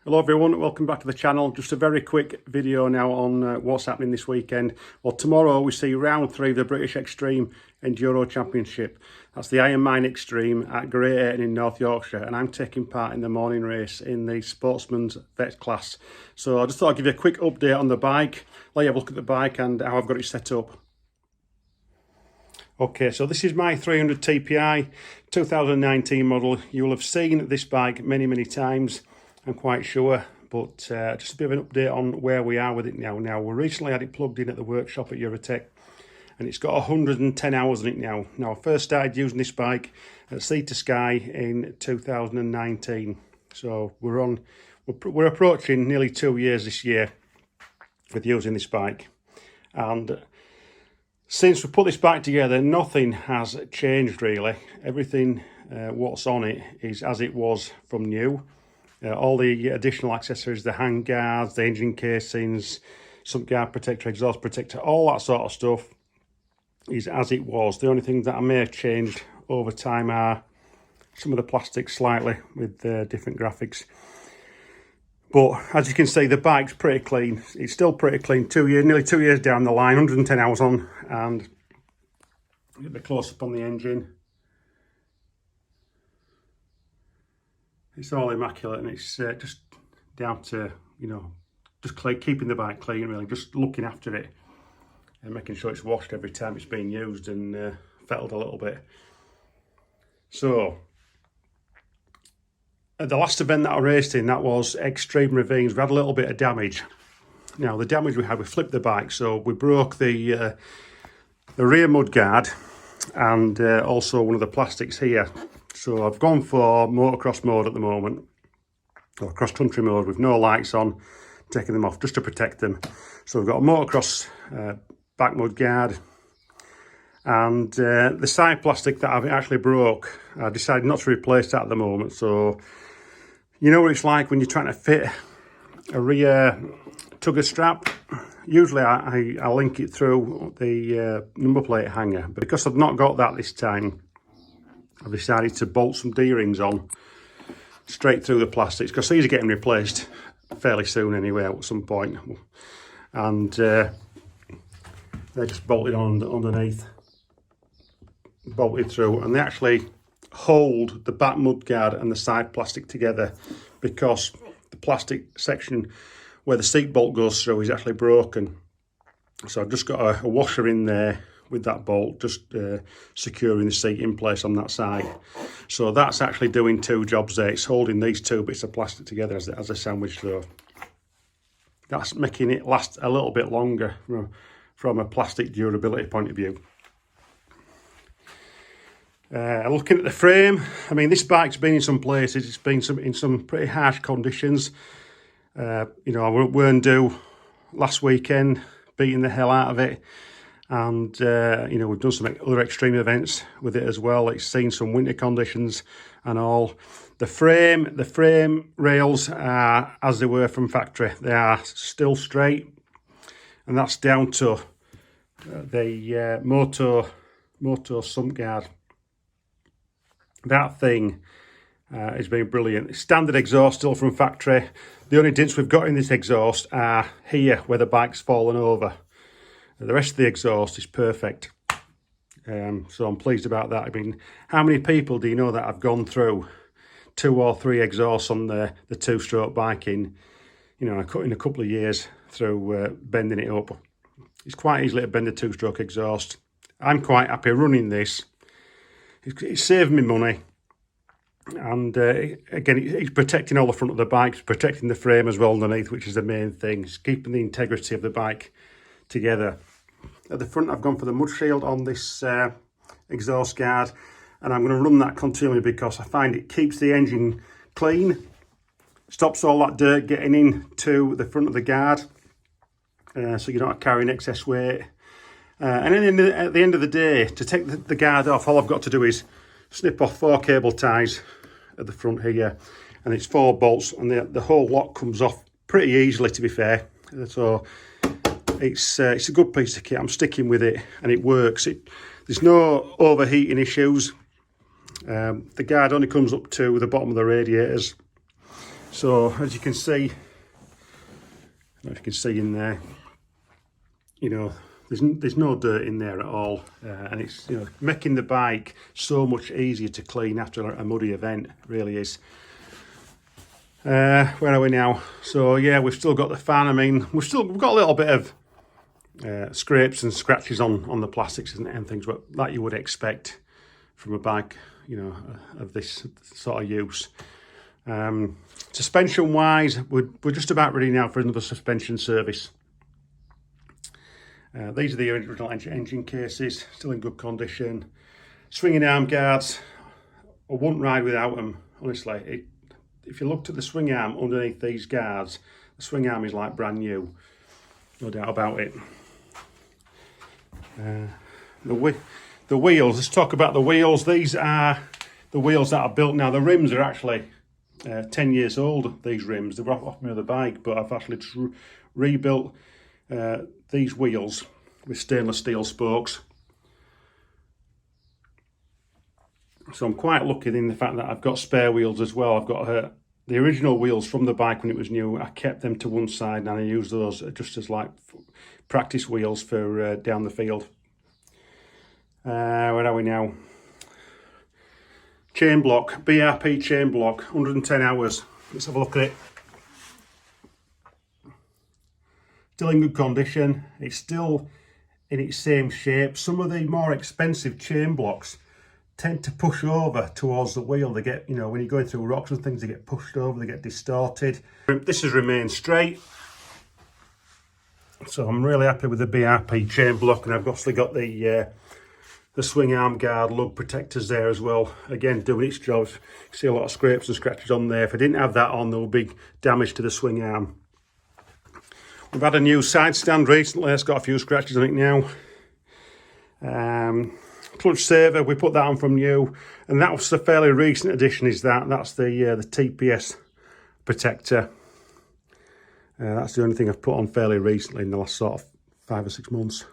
Hello everyone, welcome back to the channel. Just a very quick video now on what's happening this weekend. Well, tomorrow we see round 3 of the British Extreme Enduro Championship. That's the Ironmine Extreme at Great Ayton in North Yorkshire, and I'm taking part in the morning race in the Sportsman's Vet class. So I just thought I'd give you a quick update on the bike, let you have a look at the bike and how I've got it set up. Okay, so this is my 300 TPI 2019 model. You will have seen this bike many times, I'm quite sure, but just a bit of an update on where we are with it now. We recently had it plugged in at the workshop at Eurotech, and it's got 110 hours on it now. I first started using this bike at Sea to Sky in 2019, so we're approaching nearly 2 years this year with using this bike. And since we put this bike together, nothing has changed really. Everything what's on it is as it was from new. All the additional accessories, the hand guards, the engine casings, sump guard protector, exhaust protector, all that sort of stuff is as it was. The only things that I may have changed over time are some of the plastics slightly with different graphics. But as you can see, the bike's pretty clean. It's still pretty clean. Nearly 2 years down the line, 110 hours on, and get the close up on the engine. It's all immaculate, and it's just down to, just keeping the bike clean, really, just looking after it and making sure it's washed every time it's being used and fettled a little bit. So, at the last event that I raced in, that was Extreme Ravines, we had a little bit of damage. Now, the damage we had, we flipped the bike, so we broke the rear mudguard and also one of the plastics here. So I've gone for motocross mode at the moment, or cross-country mode with no lights on, taking them off just to protect them. So we've got a motocross back mud guard, and the side plastic that I've actually broke, I decided not to replace that at the moment. So you know what it's like when you're trying to fit a rear tugger strap. Usually I link it through the number plate hanger, but because I've not got that this time, I've decided to bolt some D-rings on straight through the plastics, because these are getting replaced fairly soon anyway at some point, and they're just bolted on underneath, bolted through, and they actually hold the back mudguard and the side plastic together, because the plastic section where the seat bolt goes through is actually broken. So I've just got a washer in there with that bolt, just securing the seat in place on that side. So that's actually doing two jobs there. It's holding these two bits of plastic together as a sandwich, though. That's making it last a little bit longer from a plastic durability point of view. Looking at the frame, I mean, this bike's been in some places, it's been in some pretty harsh conditions. I weren't due last weekend, beating the hell out of it. And, we've done some other extreme events with it as well. It's seen some winter conditions and all. The frame rails are as they were from factory. They are still straight. And that's down to the Moto sump guard. That thing has been brilliant. It's standard exhaust still from factory. The only dents we've got in this exhaust are here where the bike's fallen over. The rest of the exhaust is perfect, so I'm pleased about that. I mean, how many people do you know that have gone through 2 or 3 exhausts on the two-stroke bike in a couple of years through bending it up? It's quite easy to bend a two-stroke exhaust. I'm quite happy running this. It's saved me money, and again, it's protecting all the front of the bike, it's protecting the frame as well underneath, which is the main thing. It's keeping the integrity of the bike together. At the front, I've gone for the mud shield on this exhaust guard, and I'm going to run that continually because I find it keeps the engine clean, stops all that dirt getting into the front of the guard, so you're not carrying excess weight. And then at the end of the day, to take the guard off, all I've got to do is snip off 4 cable ties at the front here, and it's 4 bolts, and the whole lot comes off pretty easily, to be fair. So it's a good piece of kit. I'm sticking with it, and it works. There's no overheating issues. The guard only comes up to the bottom of the radiators, So as you can see, I don't know if you can see in there, you know, there's no dirt in there at all, and it's, you know, making the bike so much easier to clean after a muddy event. It really is. Where are we now? So yeah, we've still got the fan. I mean, we've got a little bit of scrapes and scratches on the plastics and things, but that you would expect from a bike, you know, of this sort of use. Suspension wise, we're just about ready now for another suspension service. These are the original engine cases, still in good condition. Swinging arm guards, I wouldn't ride without them, honestly. If you looked at the swing arm underneath these guards, the swing arm is like brand new, no doubt about it. The wheels, let's talk about the wheels. These are the wheels that are built now. The rims are actually 10 years old, these rims. They were off my other bike, but I've actually just rebuilt these wheels with stainless steel spokes. So I'm quite lucky in the fact that I've got spare wheels as well. I've got the original wheels from the bike when it was new. I kept them to one side and I used those just as like practice wheels for down the field. Where are we now? Chain block, BRP chain block, 110 hours. Let's have a look at it. Still in good condition. It's still in its same shape. Some of the more expensive chain blocks tend to push over towards the wheel. They get, you know, when you're going through rocks and things, they get pushed over, they get distorted. This has remained straight. So I'm really happy with the BRP chain block, and I've obviously got the swing arm guard lug protectors there as well. Again, doing its job. You see a lot of scrapes and scratches on there. If I didn't have that on, there would be damage to the swing arm. We've had a new side stand recently. It's got a few scratches on it now. Clutch saver, we put that on from new, and that was a fairly recent addition. That's the TPS protector. That's the only thing I've put on fairly recently in the last sort of 5 or 6 months.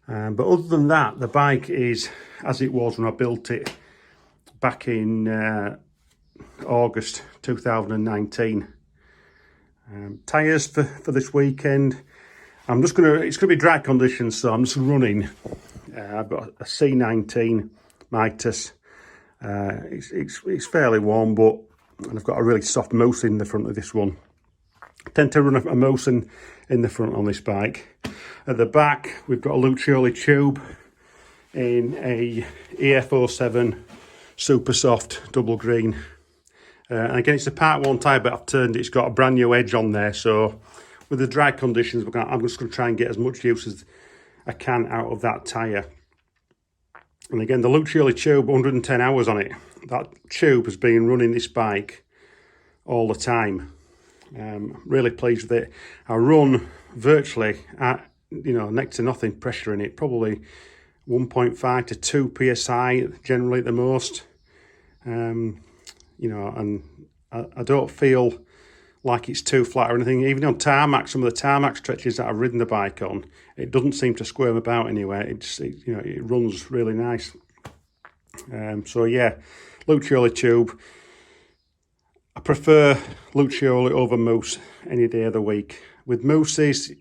But other than that, the bike is as it was when I built it back in August 2019. Tyres for this weekend, it's going to be dry conditions, so I'm just running. I've got a C19 Mitas. It's fairly warm, and I've got a really soft mousse in the front of this one. I tend to run a mousse in the front on this bike. At the back, we've got a Lucioli tube in a EF07 super soft double green. And again, it's a part 1 tyre, but I've turned it. It's got a brand new edge on there. So with the dry conditions, I'm just going to try and get as much use as I can out of that tyre. And again, the Lucioli tube, 110 hours on it. That tube has been running this bike all the time. Really pleased with it. I run virtually at, you know, next to nothing pressure in it. Probably 1.5 to 2 psi generally at the most. You know, and I don't feel like it's too flat or anything. Even on tarmac, some of the tarmac stretches that I've ridden the bike on, it doesn't seem to squirm about anywhere. You know, it runs really nice. So yeah, Lucioli tube. I prefer Lucioli over mousse any day of the week. With mousses,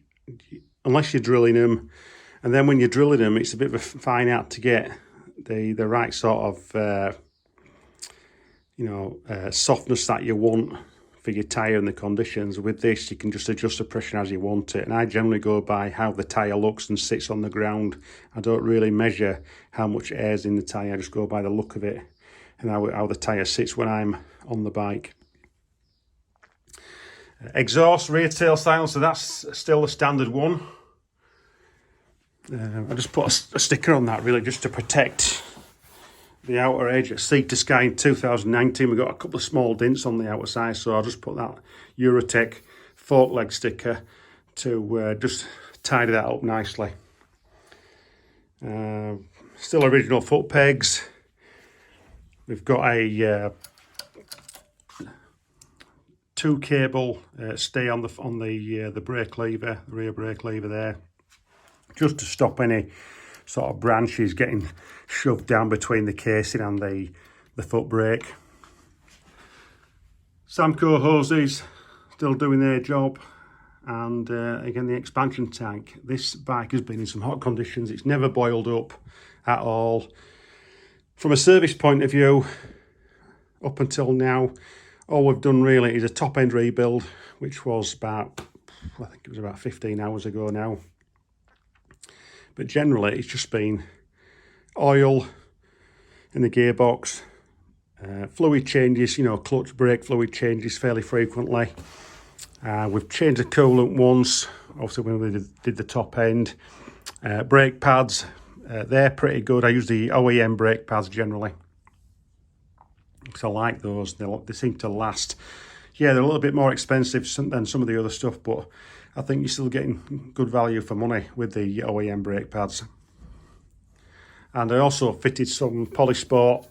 unless you're drilling them, and then when you're drilling them, it's a bit of a fine art to get the right sort of softness that you want for your tyre and the conditions. With this, you can just adjust the pressure as you want it, and I generally go by how the tyre looks and sits on the ground. I don't really measure how much air's in the tyre. I just go by the look of it and how the tyre sits when I'm on the bike. Exhaust, rear tail silencer, that's still the standard one. I just put a sticker on that really just to protect the outer edge. At Sea to Sky in 2019, we got a couple of small dints on the outer side, so I'll just put that Eurotech fork leg sticker to just tidy that up nicely. Still original foot pegs. We've got a 2 cable stay on the brake lever, the rear brake lever there, just to stop any sort of branches getting shoved down between the casing and the foot brake. Samco hoses still doing their job. And again, the expansion tank. This bike has been in some hot conditions. It's never boiled up at all. From a service point of view, up until now, all we've done really is a top end rebuild, which was about, I think it was about 15 hours ago now. But generally, it's just been oil in the gearbox, fluid changes, clutch brake fluid changes fairly frequently. We've changed the coolant once, obviously when we did the top end. Brake pads, they're pretty good. I use the OEM brake pads generally, because I like those. They seem to last. Yeah, they're a little bit more expensive than some of the other stuff, but I think you're still getting good value for money with the OEM brake pads. And I also fitted some Polysport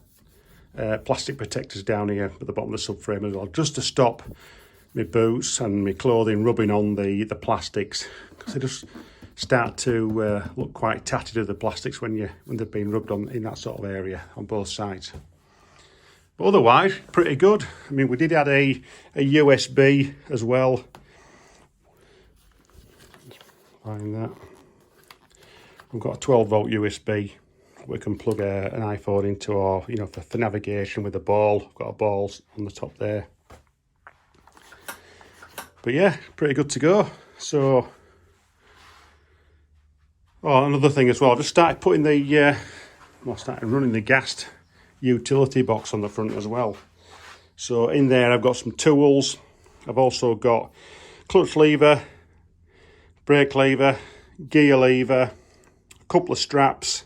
plastic protectors down here at the bottom of the subframe as well, just to stop my boots and my clothing rubbing on the plastics, because they just start to look quite tattered of the plastics when they've been rubbed on in that sort of area on both sides. But otherwise, pretty good. I mean, we did add a USB as well. Find that. We've got a 12-volt USB. We can plug an iPhone into, or for navigation with a ball. I've got a ball on the top there. But yeah, pretty good to go. So, another thing as well, just started putting started running the gas utility box on the front as well. So in there I've got some tools. I've also got clutch lever, brake lever, gear lever, a couple of straps,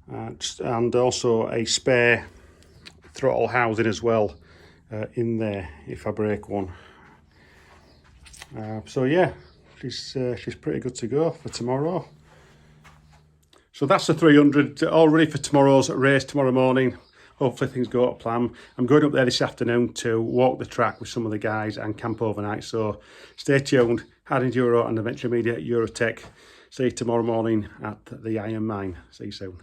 and also a spare throttle housing as well in there if I break one. So yeah, she's pretty good to go for tomorrow. So that's the 300 all ready for tomorrow's race tomorrow morning. Hopefully things go to plan. I'm going up there this afternoon to walk the track with some of the guys and camp overnight. So stay tuned. Hard Enduro and Adventure Media Eurotech. See you tomorrow morning at the Iron Mine. See you soon.